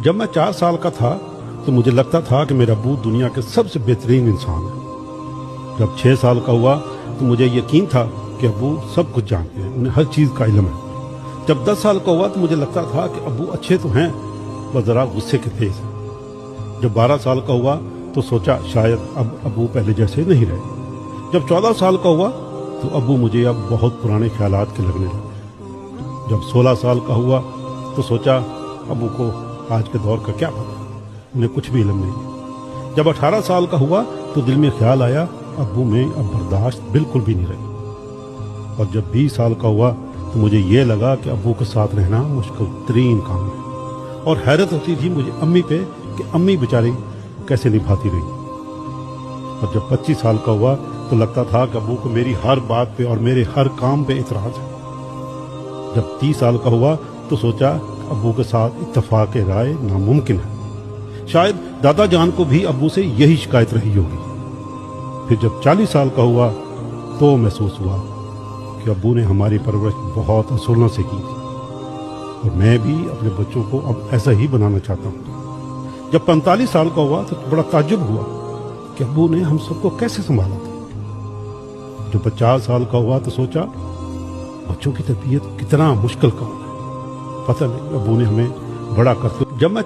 جب میں 4 سال کا تھا تو مجھے لگتا تھا کہ میرا ابو دنیا کے سب سے بہترین انسان ہے۔ جب 6 سال کا ہوا تو مجھے یقین تھا کہ ابو سب کچھ جانتے ہیں، انہیں ہر چیز کا علم ہے۔ جب 10 سال کا ہوا تو مجھے لگتا تھا کہ ابو اچھے تو ہیں، بس ذرا غصے کے تیز ہیں۔ جب 12 سال کا ہوا تو سوچا شاید اب ابو پہلے جیسے نہیں رہے۔ جب 14 سال کا ہوا تو ابو مجھے اب بہت پرانے خیالات کے لگنے لگے۔ جب 16 سال کا ہوا تو سوچا ابو کو آج کے دور کا کیا پتہ، انہیں کچھ بھی علم نہیں۔ جب 18 سال کا ہوا تو دل میں خیال آیا ابو میں اب برداشت بالکل بھی نہیں رہی۔ اور جب 20 سال کا ہوا تو مجھے یہ لگا کہ ابو کے ساتھ رہنا مشکل ترین کام ہے، اور حیرت ہوتی تھی مجھے امی پہ کہ امی بیچاری کیسے نبھاتی رہی۔ اور جب 25 سال کا ہوا تو لگتا تھا کہ ابو کو میری ہر بات پہ اور میرے ہر کام پہ اعتراض ہے۔ جب 30 سال کا ہوا تو سوچا ابو کے ساتھ اتفاق رائے ناممکن ہے، شاید دادا جان کو بھی ابو سے یہی شکایت رہی ہوگی۔ پھر جب 40 سال کا ہوا تو محسوس ہوا کہ ابو نے ہماری پرورش بہت اصولوں سے کی تھی، اور میں بھی اپنے بچوں کو اب ایسا ہی بنانا چاہتا ہوں۔ جب 45 سال کا ہوا تو بڑا تعجب ہوا کہ ابو نے ہم سب کو کیسے سنبھالا تھا۔ جب 50 سال کا ہوا تو سوچا بچوں کی تربیت کتنا مشکل کام ہے، پتہ نہیں ابو نے ہمیں بڑا کرتے۔ جب میں